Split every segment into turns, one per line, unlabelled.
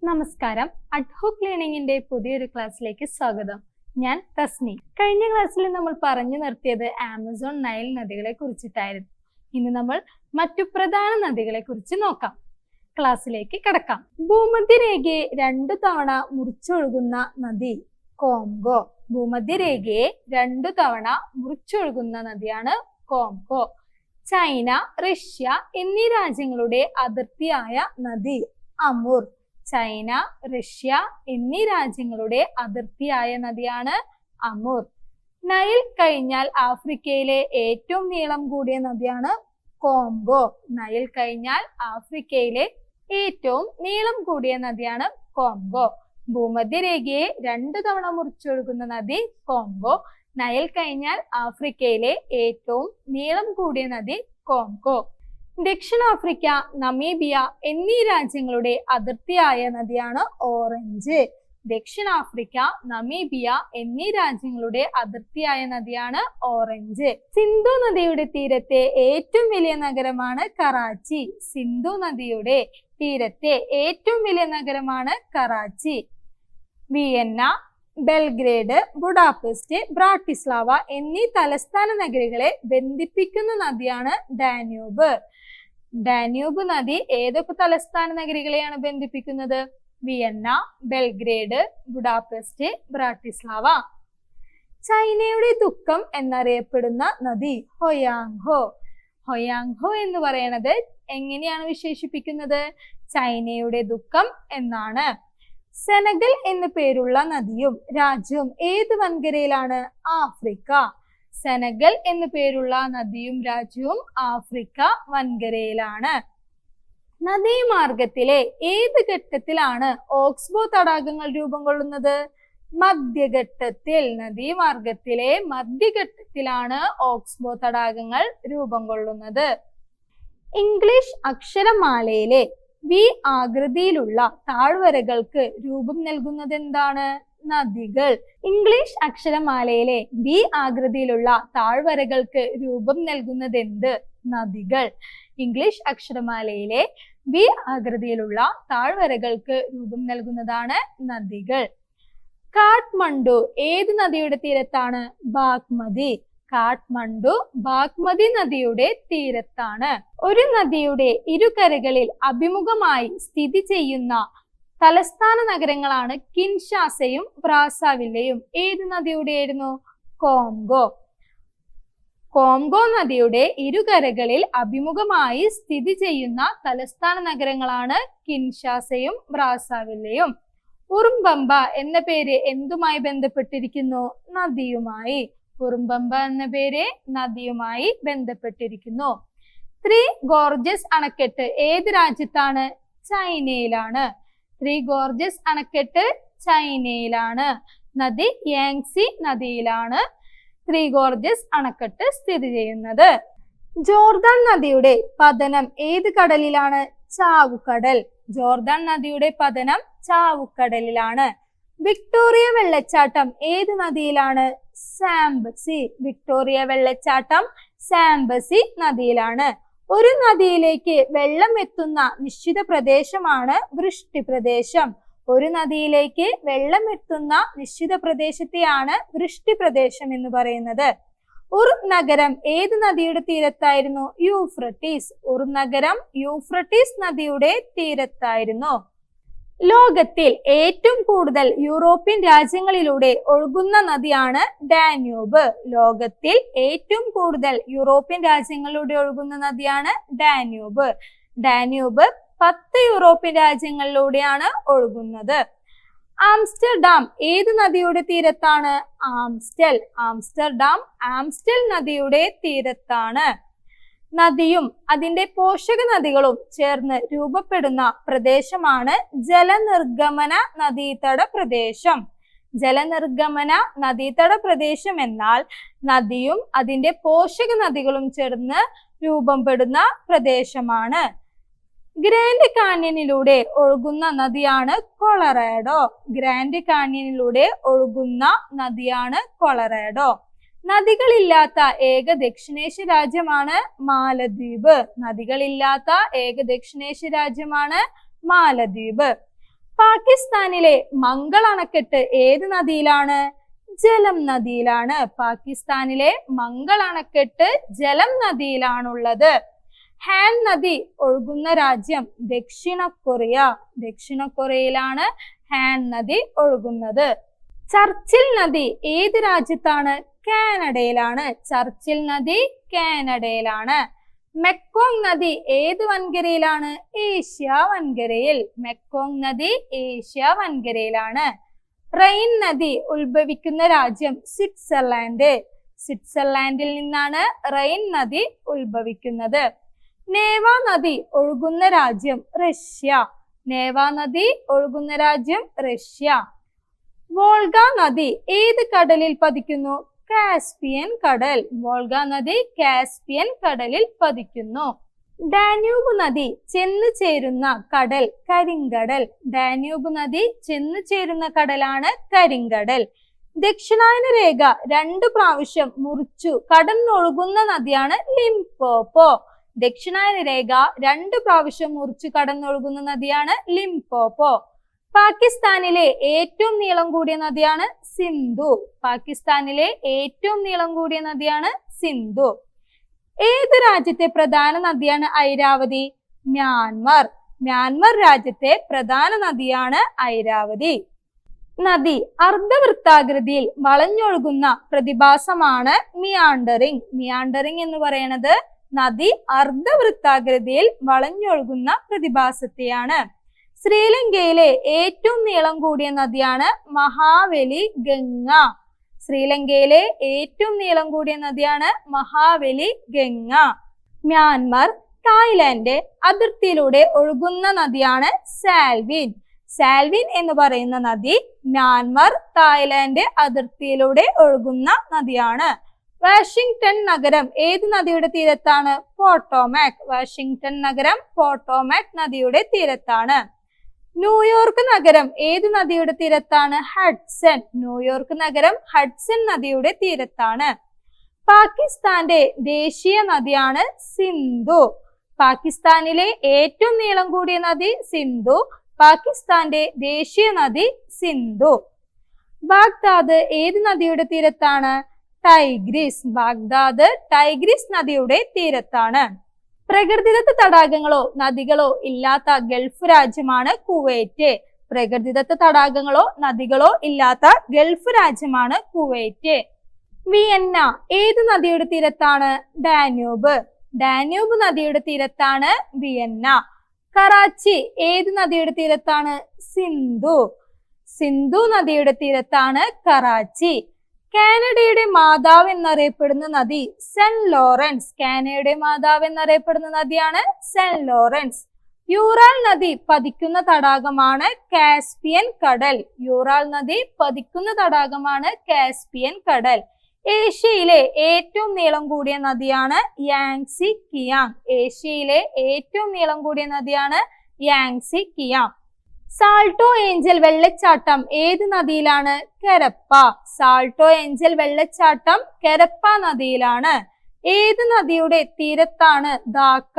നമസ്കാരം. അഡ്ഹോക്ക് ലേണിംഗിന്റെ പുതിയൊരു ക്ലാസ്സിലേക്ക് സ്വാഗതം. ഞാൻ തസ്നി. കഴിഞ്ഞ ക്ലാസ്സിൽ നമ്മൾ പറഞ്ഞു നിർത്തിയത് ആമസോൺ നൈൽ നദികളെ കുറിച്ചിട്ടായിരുന്നു. ഇന്ന് നമ്മൾ മറ്റു പ്രധാന നദികളെ കുറിച്ച് നോക്കാം. ക്ലാസ്സിലേക്ക് കടക്കാം. ഭൂമധ്യരേഖയെ 2 തവണ മുറിച്ചൊഴുകുന്ന നദി കോംഗോ. ഭൂമധ്യരേഖയെ 2 തവണ മുറിച്ചൊഴുകുന്ന നദിയാണ് കോംഗോ. ചൈന, റഷ്യ എന്നീ രാജ്യങ്ങളുടെ അതിർത്തിയായ നദി അമൂർ. ചൈന, റഷ്യ എന്നീ രാജ്യങ്ങളുടെ അതിർത്തിയായ നദിയാണ് അമൂർ. നൈൽ കഴിഞ്ഞാൽ ആഫ്രിക്കയിലെ ഏറ്റവും നീളം കൂടിയ നദിയാണ് കോംഗോ. നൈൽ കഴിഞ്ഞാൽ ആഫ്രിക്കയിലെ ഏറ്റവും നീളം കൂടിയ നദിയാണ് കോംഗോ. ഭൂമധ്യരേഖയെ 2 തവണ മുറിച്ചൊഴുകുന്ന നദി കോംഗോ. നൈൽ കഴിഞ്ഞാൽ ആഫ്രിക്കയിലെ ഏറ്റവും നീളം കൂടിയ നദി കോംഗോ. ദക്ഷിണാഫ്രിക്ക, നമീബിയ എന്നീ രാജ്യങ്ങളുടെ അതിർത്തിയായ നദിയാണ് ഓറഞ്ച്. ദക്ഷിണാഫ്രിക്ക, നമീബിയ എന്നീ രാജ്യങ്ങളുടെ അതിർത്തിയായ നദിയാണ് ഓറഞ്ച്. സിന്ധു നദിയുടെ തീരത്തെ ഏറ്റവും വലിയ നഗരമാണ് കറാച്ചി. സിന്ധു നദിയുടെ തീരത്തെ ഏറ്റവും വലിയ നഗരമാണ് Karachi. Vienna, Belgrade, Budapest, Bratislava എന്നീ തലസ്ഥാന നഗരികളെ ബന്ധിപ്പിക്കുന്ന നദിയാണ് ഡാന്യൂബ്. ഡാന്യൂബ് നദി ഏതൊക്കെ തലസ്ഥാന നഗരികളെയാണ് ബന്ധിപ്പിക്കുന്നത്? Vienna, Belgrade, Budapest, Bratislava. ചൈനയുടെ ദുഃഖം എന്നറിയപ്പെടുന്ന നദി ഹൊയാങ്ഹോ. ഹൊയാങ്ഹോ എന്ന് പറയുന്നത് എങ്ങനെയാണ് വിശേഷിപ്പിക്കുന്നത്? ചൈനയുടെ ദുഃഖം എന്നാണ്. സെനഗൽ എന്നു പേരുള്ള നദിയും രാജ്യവും ഏത് വൻകരയിലാണ്? ആഫ്രിക്ക. സെനഗൽ എന്നു പേരുള്ള നദിയും രാജ്യവും ആഫ്രിക്ക വൻകരയിലാണ്. നദീമാർഗത്തിലെ ഏത് ഘട്ടത്തിലാണ് ഓക്സ്ബോ തടാകങ്ങൾ രൂപം കൊള്ളുന്നത്? മധ്യഘട്ടത്തിൽ. നദീമാർഗത്തിലെ മധ്യഘട്ടത്തിലാണ് ഓക്സ്ബോ തടാകങ്ങൾ രൂപം കൊള്ളുന്നത്. ഇംഗ്ലീഷ് അക്ഷരമാലയിലെ വി ആകൃതിയിലുള്ള താഴ്വരകൾക്ക് രൂപം നൽകുന്നത് എന്താണ്? നദികൾ. ഇംഗ്ലീഷ് അക്ഷരമാലയിലെ വി ആകൃതിയിലുള്ള താഴ്വരകൾക്ക് രൂപം നൽകുന്നത് എന്ത്? നദികൾ. ഇംഗ്ലീഷ് അക്ഷരമാലയിലെ വി ആകൃതിയിലുള്ള താഴ്വരകൾക്ക് രൂപം നൽകുന്നതാണ് നദികൾ. കാഠ്മണ്ഡു ഏത് നദിയുടെ തീരത്താണ്? ബാഗ്മതി. കാഠ്മണ്ഡു ബാഗ്മതി നദിയുടെ തീരത്താണ്. ഒരു നദിയുടെ ഇരുകരകളിൽ അഭിമുഖമായി സ്ഥിതി ചെയ്യുന്ന തലസ്ഥാന നഗരങ്ങളാണ് കിൻഷാസയും ബ്രാസവില്ലയും. ഏത് നദിയുടെയായിരുന്നു? കോംഗോ. കോംഗോ നദിയുടെ ഇരുകരകളിൽ അഭിമുഖമായി സ്ഥിതി ചെയ്യുന്ന തലസ്ഥാന നഗരങ്ങളാണ് കിൻഷാസയും ബ്രാസവില്ലയും. ഉറുംബമ്പ എന്ന പേര് എന്തുമായി ബന്ധപ്പെട്ടിരിക്കുന്നു? നദിയുമായി. ഉറുംബമ്പ എന്ന പേര് നദിയുമായി ബന്ധപ്പെട്ടിരിക്കുന്നു. ത്രീ ഗോർജസ് അണക്കെട്ട് ഏത് രാജ്യത്താണ്? ചൈനയിലാണ്. ത്രീ ഗോർജസ് അണക്കെട്ട് ചൈനയിലാണ്. നദി യാങ്സി നദിയിലാണ് ത്രീ ഗോർജസ് അണക്കെട്ട് സ്ഥിതി ചെയ്യുന്നത്. ജോർദാൻ നദിയുടെ പതനം ഏത് കടലിലാണ്? ചാവുകടൽ. ജോർദാൻ നദിയുടെ പതനം ചാവുകടലിലാണ്. വിക്ടോറിയ വെള്ളച്ചാട്ടം ഏത് നദിയിലാണ്? സാംബസി. വിക്ടോറിയ വെള്ളച്ചാട്ടം സാംബസി നദിയിലാണ്. ഒരു നദിയിലേക്ക് വെള്ളം എത്തുന്ന നിശ്ചിത പ്രദേശമാണ് വൃഷ്ടിപ്രദേശം. ഒരു നദിയിലേക്ക് വെള്ളം എത്തുന്ന നിശ്ചിത പ്രദേശത്തെയാണ് വൃഷ്ടിപ്രദേശം എന്ന് പറയുന്നത്. ഉർ നഗരം ഏത് നദിയുടെ തീരത്തായിരുന്നു? യൂഫ്രട്ടീസ്. ഉർ നഗരം യൂഫ്രട്ടീസ് നദിയുടെ തീരത്തായിരുന്നു. ലോകത്തിൽ ഏറ്റവും കൂടുതൽ യൂറോപ്യൻ രാജ്യങ്ങളിലൂടെ ഒഴുകുന്ന നദിയാണ് ഡാന്യൂബ്. ലോകത്തിൽ ഏറ്റവും കൂടുതൽ യൂറോപ്യൻ രാജ്യങ്ങളിലൂടെ ഒഴുകുന്ന നദിയാണ് ഡാന്യൂബ്. ഡാന്യൂബ് 10 യൂറോപ്യൻ രാജ്യങ്ങളിലൂടെയാണ് ഒഴുകുന്നത്. ആംസ്റ്റർഡാം ഏത് നദിയുടെ തീരത്താണ്? ആംസ്റ്റൽ. ആംസ്റ്റർഡാം ആംസ്റ്റൽ നദിയുടെ തീരത്താണ്. നദിയും അതിന്റെ പോഷക നദികളും ചേർന്ന് രൂപപ്പെടുന്ന പ്രദേശമാണ് ജലനിർഗമന നദീതട പ്രദേശം. ജലനിർഗമന നദീതട പ്രദേശം എന്നാൽ നദിയും അതിന്റെ പോഷക നദികളും ചേർന്ന് രൂപപ്പെടുന്ന പ്രദേശമാണ്. ഗ്രാൻഡ് കാന്യനിലൂടെ ഒഴുകുന്ന നദിയാണ് കൊളറാഡോ. ഗ്രാൻഡ് കാന്യനിലൂടെ ഒഴുകുന്ന നദിയാണ് കൊളറാഡോ. നദികളില്ലാത്ത ഏക ദക്ഷിണേഷ്യ രാജ്യമാണ് മാലദ്വീപ്. നദികളില്ലാത്ത ഏക ദക്ഷിണേഷ്യ രാജ്യമാണ് മാലദ്വീപ്. പാകിസ്ഥാനിലെ മംഗൾ അണക്കെട്ട് ഏത് നദിയിലാണ്? ജലം നദിയിലാണ്. പാകിസ്ഥാനിലെ മംഗൾ അണക്കെട്ട് ജലം നദിയിലാണുള്ളത്. ഹാൻ നദി ഒഴുകുന്ന രാജ്യം ദക്ഷിണ കൊറിയ. ദക്ഷിണ കൊറിയയിലാണ് ഹാൻ നദി ഒഴുകുന്നത്. ചർച്ചിൽ നദി ഏത് രാജ്യത്താണ്? കാനഡയിലാണ്. ചർച്ചിൽ നദി കാനഡയിലാണ്. മെക്കോങ് നദി ഏത് വൻകരയിലാണ്? ഏഷ്യ വൻകരയിൽ. മെക്കോങ് നദി ഏഷ്യ വൻകരയിലാണ്. റൈൻ നദി ഉത്ഭവിക്കുന്ന രാജ്യം സ്വിറ്റ്സർലാൻഡ്. സ്വിറ്റ്സർലാൻഡിൽ നിന്നാണ് റൈൻ നദി ഉത്ഭവിക്കുന്നത്. നേവ നദി ഒഴുകുന്ന രാജ്യം റഷ്യ. നേവ നദി ഒഴുകുന്ന രാജ്യം റഷ്യ. വോൾഗ നദി ഏത് കടലിൽ പതിക്കുന്നു? കാസ്പിയൻ കടൽ. വോൾഗ നദി കാസ്പിയൻ കടലിൽ പതിക്കുന്നു. ഡാന്യൂബ് നദി ചെന്നു ചേരുന്ന കടൽ കരിങ്കടൽ. ഡാന്യൂബ് നദി ചെന്നു ചേരുന്ന കടലാണ് കരിങ്കടൽ. ദക്ഷിണായന രേഖ 2 പ്രാവശ്യം മുറിച്ചു കടന്നൊഴുകുന്ന നദിയാണ് ലിംപോപ്പോ. ദക്ഷിണായന രേഖ 2 പ്രാവശ്യം മുറിച്ചു കടന്നൊഴുകുന്ന നദിയാണ് ലിംപോപ്പോ. പാകിസ്ഥാനിലെ ഏറ്റവും നീളം കൂടിയ നദിയാണ് സിന്ധു. പാകിസ്ഥാനിലെ ഏറ്റവും നീളം കൂടിയ നദിയാണ് സിന്ധു. ഏത് രാജ്യത്തെ പ്രധാന നദിയാണ് ഐരാവതി? മ്യാൻമർ. മ്യാൻമർ രാജ്യത്തെ പ്രധാന നദിയാണ് ഐരാവതി. നദി അർദ്ധവൃത്താകൃതിയിൽ വളഞ്ഞൊഴുകുന്ന പ്രതിഭാസമാണ് മിയാണ്ടറിംഗ്. മിയാണ്ടറിംഗ് എന്ന് പറയുന്നത് നദി അർദ്ധവൃത്താകൃതിയിൽ വളഞ്ഞൊഴുകുന്ന പ്രതിഭാസത്തെയാണ്. ശ്രീലങ്കയിലെ ഏറ്റവും നീളം കൂടിയ നദിയാണ് മഹാവലി ഗംഗ. ശ്രീലങ്കയിലെ ഏറ്റവും നീളം കൂടിയ നദിയാണ് മഹാവലി ഗംഗ. മ്യാൻമർ തായ്ലാന്റ് അതിർത്തിയിലൂടെ ഒഴുകുന്ന നദിയാണ് സാൽവിൻ. സാൽവിൻ എന്ന് പറയുന്ന നദി മ്യാൻമർ തായ്ലാന്റ് അതിർത്തിയിലൂടെ ഒഴുകുന്ന നദിയാണ്. വാഷിംഗ്ടൺ നഗരം ഏത് നദിയുടെ തീരത്താണ്? പോട്ടോമാക്. വാഷിംഗ്ടൺ നഗരം പോട്ടോമാക് നദിയുടെ തീരത്താണ്. ന്യൂയോർക്ക് നഗരം ഏത് നദിയുടെ തീരത്താണ്? ഹഡ്സൺ. ന്യൂയോർക്ക് നഗരം ഹഡ്സൺ നദിയുടെ തീരത്താണ്. പാകിസ്ഥാന്റെ ദേശീയ നദിയാണ് സിന്ധു. പാകിസ്ഥാനിലെ ഏറ്റവും നീളം കൂടിയ നദി സിന്ധു. പാകിസ്ഥാന്റെ ദേശീയ നദി സിന്ധു. ബാഗ്ദാദ് ഏത് നദിയുടെ തീരത്താണ്? ടൈഗ്രിസ്. ബാഗ്ദാദ് ടൈഗ്രിസ് നദിയുടെ തീരത്താണ്. പ്രകൃതിദത്ത തടാകങ്ങളോ നദികളോ ഇല്ലാത്ത ഗൾഫ് രാജ്യമാണ് കുവൈറ്റ്. പ്രകൃതിദത്ത തടാകങ്ങളോ നദികളോ ഇല്ലാത്ത ഗൾഫ് രാജ്യമാണ് കുവൈറ്റ്. വിയന്ന ഏത് നദിയുടെ തീരത്താണ്? ഡാന്യൂബ്. ഡാന്യൂബ് നദിയുടെ തീരത്താണ് വിയന്ന. കറാച്ചി ഏത് നദിയുടെ തീരത്താണ്? സിന്ധു. സിന്ധു നദിയുടെ തീരത്താണ് കറാച്ചി. കാനഡയുടെ മാതാവ് എന്നറിയപ്പെടുന്ന നദി സെന്റ് ലോറൻസ്. കാനഡയുടെ മാതാവ് എന്നറിയപ്പെടുന്ന നദിയാണ് സെന്റ് ലോറൻസ്. യൂറാൽ നദി പതിക്കുന്ന തടാകമാണ് കാസ്പിയൻ കടൽ. യൂറാൽ നദി പതിക്കുന്ന തടാകമാണ് കാസ്പിയൻ കടൽ. ഏഷ്യയിലെ ഏറ്റവും നീളം കൂടിയ നദിയാണ് യാങ്സി കിയാങ്. ഏഷ്യയിലെ ഏറ്റവും നീളം കൂടിയ നദിയാണ് യാങ്സി കിയാങ്. സാൾട്ടോ ഏഞ്ചൽ വെള്ളച്ചാട്ടം ഏത് നദിയിലാണ്? കരപ്പ. സാൾട്ടോ ഏഞ്ചൽ വെള്ളച്ചാട്ടം കരപ്പ നദിയിലാണ്. ഏത് നദിയുടെ തീരത്താണ് ധാക്ക?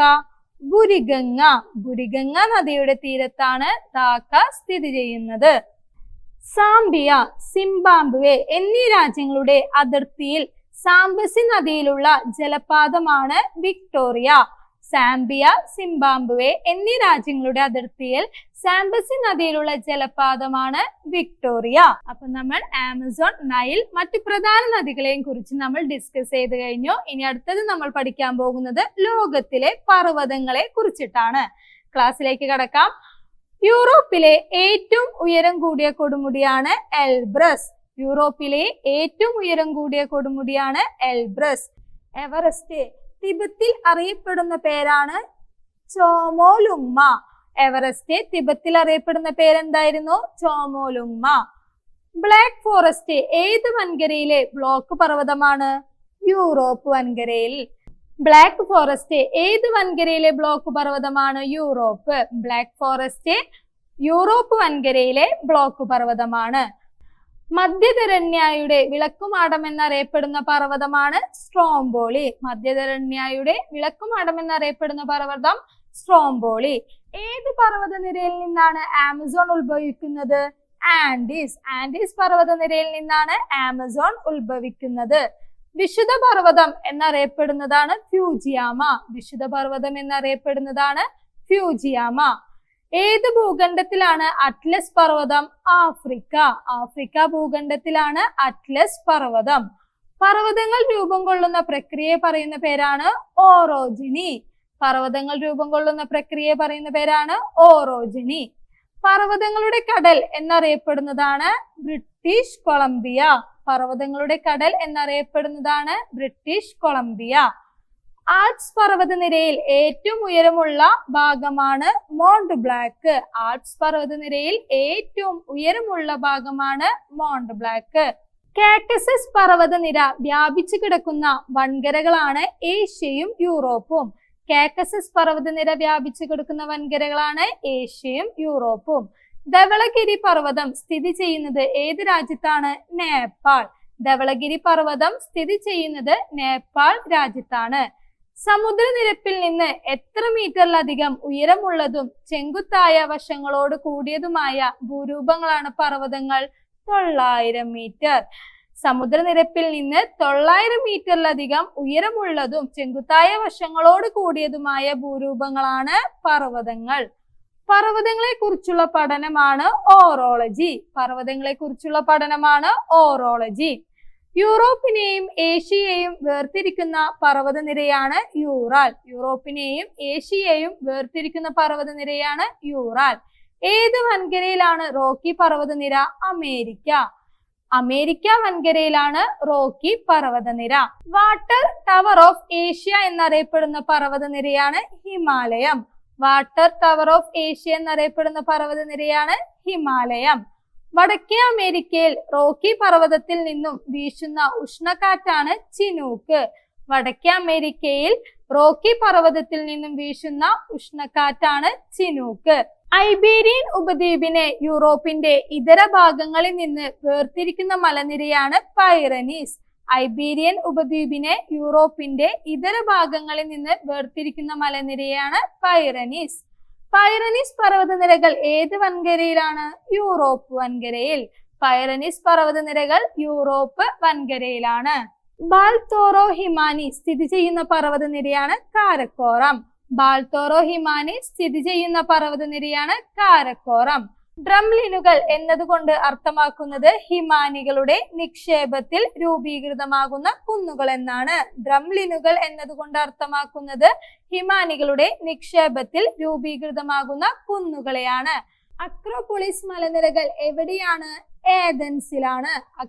ബുരിഗംഗ. ബുരിഗംഗ നദിയുടെ തീരത്താണ് ധാക്ക സ്ഥിതി ചെയ്യുന്നത്. സാംബിയ, സിംബാബ്വെ എന്നീ രാജ്യങ്ങളുടെ അതിർത്തിയിൽ സാംബസി നദിയിലുള്ള ജലപാതമാണ് വിക്ടോറിയ. സാംബിയ, സിംബാബ്വെ എന്നീ രാജ്യങ്ങളുടെ അതിർത്തിയിൽ സാംബസി നദിയിലുള്ള ജലപാതമാണ് വിക്ടോറിയ. അപ്പൊ നമ്മൾ ആമസോൺ, നൈൽ, മറ്റു പ്രധാന നദികളെയും കുറിച്ച് നമ്മൾ ഡിസ്കസ് ചെയ്ത് കഴിഞ്ഞു. ഇനി അടുത്തത് നമ്മൾ പഠിക്കാൻ പോകുന്നത് ലോകത്തിലെ പർവ്വതങ്ങളെ കുറിച്ചിട്ടാണ്. ക്ലാസ്സിലേക്ക് കടക്കാം. യൂറോപ്പിലെ ഏറ്റവും ഉയരം കൂടിയ കൊടുമുടിയാണ് എൽബ്രസ്. യൂറോപ്പിലെ ഏറ്റവും ഉയരം കൂടിയ കൊടുമുടിയാണ് എൽബ്രസ്. എവറസ്റ്റ് തിബത്തിൽ അറിയപ്പെടുന്ന പേരാണ് ചോമോലുങ്മ. എവറസ്റ്റ് തിബത്തിൽ അറിയപ്പെടുന്ന പേരെന്തായിരുന്നു? ചോമോലുങ്മ. ബ്ലാക്ക് ഫോറസ്റ്റ് ഏത് വൻകരയിലെ ബ്ലോക്ക് പർവ്വതമാണ്? യൂറോപ്പ് വൻകരയിൽ. ബ്ലാക്ക് ഫോറസ്റ്റ് ഏത് വൻകരയിലെ ബ്ലോക്ക് പർവ്വതമാണ്? യൂറോപ്പ്. ബ്ലാക്ക് ഫോറസ്റ്റ് യൂറോപ്പ് വൻകരയിലെ ബ്ലോക്ക് പർവ്വതമാണ്. മധ്യധരണ്യായുടെ വിളക്കുമാടം എന്നറിയപ്പെടുന്ന പർവ്വതമാണ് സ്ട്രോംബോളി. മധ്യധരണ്യായുടെ വിളക്കുമാടം എന്നറിയപ്പെടുന്ന പർവ്വതം സ്ട്രോംബോളി. ഏത് പർവ്വതനിരയിൽ നിന്നാണ് ആമസോൺ ഉത്ഭവിക്കുന്നത്? ആൻഡീസ് പർവ്വതനിരയിൽ നിന്നാണ് ആമസോൺ ഉത്ഭവിക്കുന്നത്. വിശുദ്ധ പർവ്വതം എന്നറിയപ്പെടുന്നതാണ് ഫ്യൂജിയാമ. ഏത് ഭൂഖണ്ഡത്തിലാണ് അറ്റ്ലസ് പർവ്വതം? ആഫ്രിക്ക ഭൂഖണ്ഡത്തിലാണ് അറ്റ്ലസ് പർവ്വതം. പർവ്വതങ്ങൾ രൂപം കൊള്ളുന്ന പ്രക്രിയയെ പറയുന്ന പേരാണ് ഓറോജിനി. പർവ്വതങ്ങളുടെ കടൽ എന്നറിയപ്പെടുന്നതാണ് ബ്രിട്ടീഷ് കൊളംബിയ. ആൽപ്സ് പർവ്വതനിരയിൽ ഏറ്റവും ഉയരമുള്ള ഭാഗമാണ് മോണ്ട് ബ്ലാക്ക്. കാക്കസസ് പർവ്വതനിര വ്യാപിച്ചു കിടക്കുന്ന വൻകരകളാണ് ഏഷ്യയും യൂറോപ്പും. ധവളഗിരി പർവ്വതം സ്ഥിതി ചെയ്യുന്നത് ഏത് രാജ്യത്താണ്? നേപ്പാൾ രാജ്യത്താണ്. സമുദ്രനിരപ്പിൽ നിന്ന് എത്ര മീറ്ററിലധികം ഉയരമുള്ളതും ചെങ്കുത്തായ വശങ്ങളോട് കൂടിയതുമായ ഭൂരൂപങ്ങളാണ് പർവ്വതങ്ങൾ? 900 മീറ്റർ. സമുദ്രനിരപ്പിൽ നിന്ന് 900 മീറ്ററിലധികം ഉയരമുള്ളതും ചെങ്കുത്തായ വശങ്ങളോട് കൂടിയതുമായ ഭൂരൂപങ്ങളാണ് പർവ്വതങ്ങൾ. പർവ്വതങ്ങളെ കുറിച്ചുള്ള പഠനമാണ് ഓറോളജി. യൂറോപ്പിനെയും ഏഷ്യയെയും വേർതിരിക്കുന്ന പർവ്വതനിരയാണ് യൂറാൽ. ഏത് വൻകരയിലാണ് റോക്കി പർവ്വതനിര? അമേരിക്ക വൻകരയിലാണ് റോക്കി പർവ്വതനിര. വാട്ടർ ടവർ ഓഫ് ഏഷ്യ എന്നറിയപ്പെടുന്ന പർവ്വതനിരയാണ് ഹിമാലയം. വടക്കേ അമേരിക്കയിൽ റോക്കി പർവ്വതത്തിൽ നിന്നും വീശുന്ന ഉഷ്ണക്കാറ്റാണ് ചിനൂക്ക്. ഐബീരിയൻ ഉപദ്വീപിനെ യൂറോപ്പിന്റെ ഇതര ഭാഗങ്ങളിൽ നിന്ന് വേർതിരിക്കുന്ന മലനിരയാണ് പൈറനീസ്. പൈറനീസ് പർവ്വതനിരകൾ ഏത് വൻകരയിലാണ്? യൂറോപ്പ് വൻകരയിലാണ്. ബാൽത്തോറോ ഹിമാനി സ്ഥിതി ചെയ്യുന്ന പർവ്വതനിരയാണ് കാരക്കോറം. ഡ്രംലിനുകൾ എന്നതുകൊണ്ട് അർത്ഥമാക്കുന്നത് ഹിമാനികളുടെ നിക്ഷേപത്തിൽ രൂപീകൃതമാകുന്ന കുന്നുകൾ കുന്നുകളെയാണ്. അക്രോപോളിസ് മലനിരകൾ എവിടെയാണ്? ഏതൻസിലാണ്.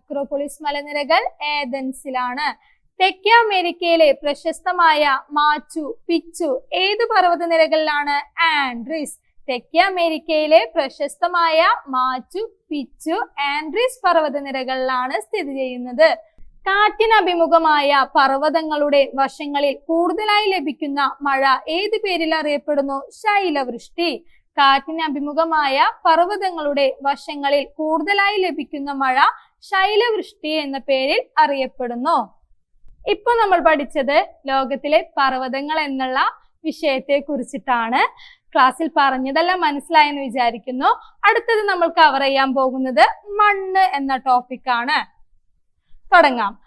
തെക്കേ അമേരിക്കയിലെ പ്രശസ്തമായ മാച്ചു പിച്ചു ഏത് പർവ്വതനിരകളിലാണ്? ആൻഡ്രീസ് പർവ്വതനിരകളിലാണ് സ്ഥിതി ചെയ്യുന്നത്. കാറ്റിനഭിമുഖമായ പർവ്വതങ്ങളുടെ വശങ്ങളിൽ കൂടുതലായി ലഭിക്കുന്ന മഴ ഏത് പേരിൽ അറിയപ്പെടുന്നു? ശൈലവൃഷ്ടി. കാറ്റിനഭിമുഖമായ പർവ്വതങ്ങളുടെ വശങ്ങളിൽ കൂടുതലായി ലഭിക്കുന്ന മഴ ശൈലവൃഷ്ടി എന്ന പേരിൽ അറിയപ്പെടുന്നു. ഇപ്പൊ നമ്മൾ പഠിച്ചത് ലോകത്തിലെ പർവ്വതങ്ങൾ എന്നുള്ള വിഷയത്തെ കുറിച്ചിട്ടാണ്. ക്ലാസ്സിൽ പറഞ്ഞതെല്ലാം മനസ്സിലായെന്ന് വിചാരിക്കുന്നു. അടുത്തത് നമ്മൾ കവർ ചെയ്യാൻ പോകുന്നത് മണ്ണ് എന്ന ടോപ്പിക്കാണ്. തുടങ്ങാം.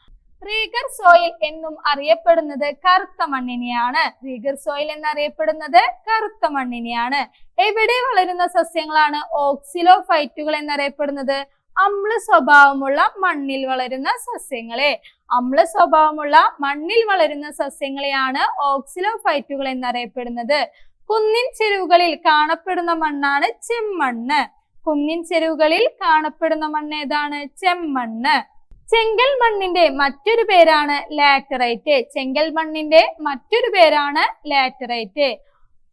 റീഗർ സോയിൽ എന്നും അറിയപ്പെടുന്നത് കറുത്ത മണ്ണിനെയാണ്. എവിടെ വളരുന്ന സസ്യങ്ങളാണ് ഓക്സിലോഫൈറ്റുകൾ എന്നറിയപ്പെടുന്നത്? അമ്ല സ്വഭാവമുള്ള മണ്ണിൽ വളരുന്ന സസ്യങ്ങളെയാണ് ഓക്സിലോഫൈറ്റുകൾ എന്നറിയപ്പെടുന്നത്. കുന്നിൻ ചെരുവുകളിൽ കാണപ്പെടുന്ന മണ്ണാണ് ചെമ്മണ്ണ്. ചെങ്കൽ മണ്ണിന്റെ മറ്റൊരു പേരാണ് ലാറ്ററൈറ്റ്.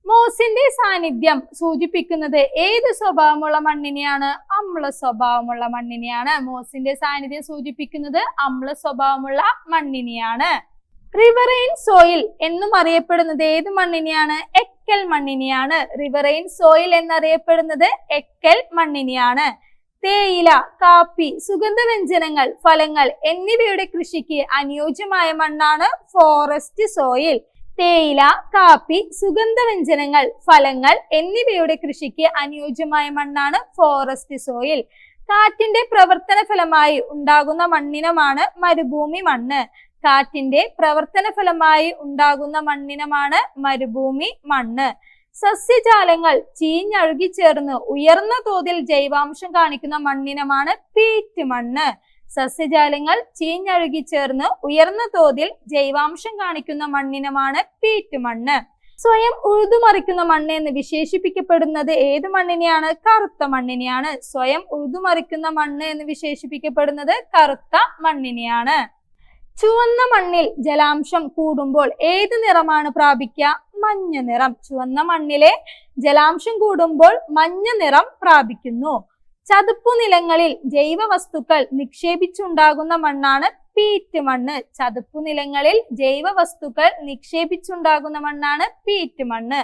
മോസിന്റെ സാന്നിധ്യം സൂചിപ്പിക്കുന്നത് ഏത് സ്വഭാവമുള്ള മണ്ണിനെയാണ്? അമ്ല സ്വഭാവമുള്ള മണ്ണിനെയാണ്. റിവറൈൻ സോയിൽ എന്നും അറിയപ്പെടുന്നത് ഏത് മണ്ണിനെയാണ്? എക്കൽ മണ്ണിനെയാണ്. തേയില, കാപ്പി, സുഗന്ധവ്യഞ്ജനങ്ങൾ, ഫലങ്ങൾ എന്നിവയുടെ കൃഷിക്ക് അനുയോജ്യമായ മണ്ണാണ് ഫോറസ്റ്റ് സോയിൽ. തേയില, കാപ്പി, സുഗന്ധവ്യഞ്ജനങ്ങൾ, ഫലങ്ങൾ എന്നിവയുടെ കൃഷിക്ക് അനുയോജ്യമായ മണ്ണാണ് ഫോറസ്റ്റ് സോയിൽ. കാറ്റിന്റെ പ്രവർത്തന ഫലമായി ഉണ്ടാകുന്ന മണ്ണിനമാണ് മരുഭൂമി മണ്ണ്. കാറ്റിന്റെ പ്രവർത്തന ഫലമായി ഉണ്ടാകുന്ന മണ്ണിനമാണ് മരുഭൂമി മണ്ണ്. സസ്യജാലങ്ങൾ ചീഞ്ഞഴുകി ചേർന്ന് ഉയർന്ന തോതിൽ ജൈവാംശം കാണിക്കുന്ന മണ്ണിനമാണ് പീറ്റ് മണ്ണ്. സസ്യജാലങ്ങൾ ചീഞ്ഞഴുകി ചേർന്ന് ഉയർന്ന തോതിൽ ജൈവാംശം കാണിക്കുന്ന മണ്ണിനമാണ് പീറ്റ് മണ്ണ്. സ്വയം ഉഴുതുമറിക്കുന്ന മണ്ണ് എന്ന് വിശേഷിപ്പിക്കപ്പെടുന്നത് ഏത് മണ്ണിനെയാണ്? കറുത്ത മണ്ണിനെയാണ്. സ്വയം ഉഴുതുമറിക്കുന്ന മണ്ണ് എന്ന് വിശേഷിപ്പിക്കപ്പെടുന്നത് കറുത്ത മണ്ണിനെയാണ്. ചുവന്ന മണ്ണിൽ ജലാംശം കൂടുമ്പോൾ ഏത് നിറമാണ് പ്രാപിക്കുക? മഞ്ഞ നിറം. ചുവന്ന മണ്ണിലെ ജലാംശം കൂടുമ്പോൾ മഞ്ഞ നിറം പ്രാപിക്കുന്നു. ചതുപ്പു നിലങ്ങളിൽ ജൈവ വസ്തുക്കൾ നിക്ഷേപിച്ചുണ്ടാകുന്ന മണ്ണാണ് പീറ്റ് മണ്ണ്. ചതുപ്പു നിലങ്ങളിൽ ജൈവ വസ്തുക്കൾ നിക്ഷേപിച്ചുണ്ടാകുന്ന മണ്ണാണ് പീറ്റ് മണ്ണ്.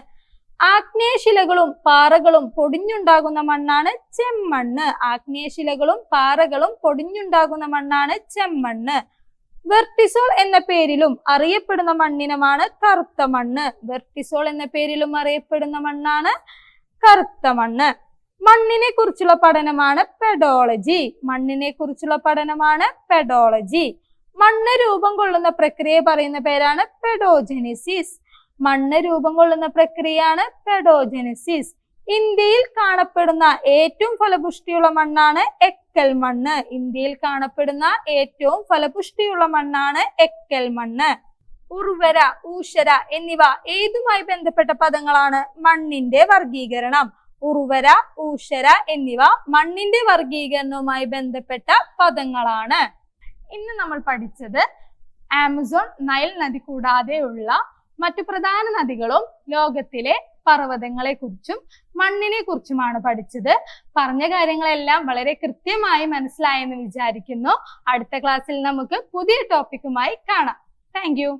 ആഗ്നേയശിലകളും പാറകളും പൊടിഞ്ഞുണ്ടാകുന്ന മണ്ണാണ് ചെമ്മണ്ണ്. ആഗ്നേയശിലകളും പാറകളും പൊടിഞ്ഞുണ്ടാകുന്ന മണ്ണാണ് ചെമ്മണ്ണ്. വെർട്ടിസോൾ എന്ന പേരിലും അറിയപ്പെടുന്ന മണ്ണിനമാണ് കറുത്ത മണ്ണ്. വെർട്ടിസോൾ എന്ന പേരിലും അറിയപ്പെടുന്ന മണ്ണാണ് കറുത്ത മണ്ണ്. മണ്ണിനെ കുറിച്ചുള്ള പഠനമാണ് പെഡോളജി. മണ്ണിനെ കുറിച്ചുള്ള പഠനമാണ് പെഡോളജി. മണ്ണ് രൂപം കൊള്ളുന്ന പ്രക്രിയ പറയുന്ന പേരാണ് പെഡോജെനിസിസ്. മണ്ണ് രൂപം കൊള്ളുന്ന പ്രക്രിയയാണ് പെഡോജെനിസിസ്. ഇന്ത്യയിൽ കാണപ്പെടുന്ന ഏറ്റവും ഫലപുഷ്ടിയുള്ള മണ്ണാണ് എക്കൽ മണ്ണ്. ഇന്ത്യയിൽ കാണപ്പെടുന്ന ഏറ്റവും ഫലപുഷ്ടിയുള്ള മണ്ണാണ് എക്കൽ മണ്ണ്. ഉർവര, ഊഷര എന്നിവ ഏതുമായി ബന്ധപ്പെട്ട പദങ്ങളാണ്? മണ്ണിന്റെ വർഗീകരണം. ഉർവര, ഊഷര എന്നിവ മണ്ണിന്റെ വർഗീകരണവുമായി ബന്ധപ്പെട്ട പദങ്ങളാണ്. ഇന്ന് നമ്മൾ പഠിച്ചത് ആമസോൺ, നൈൽ നദി കൂടാതെയുള്ള മറ്റു പ്രധാന നദികളും ലോകത്തിലെ പർവ്വതങ്ങളെ കുറിച്ചും മണ്ണിനെ കുറിച്ചുമാണ് പഠിച്ചത്. പറഞ്ഞ കാര്യങ്ങളെല്ലാം വളരെ കൃത്യമായി മനസ്സിലായെന്ന് വിചാരിക്കുന്നു. അടുത്ത ക്ലാസ്സിൽ നമുക്ക് പുതിയ ടോപ്പിക്കുമായി കാണാം. Thank you.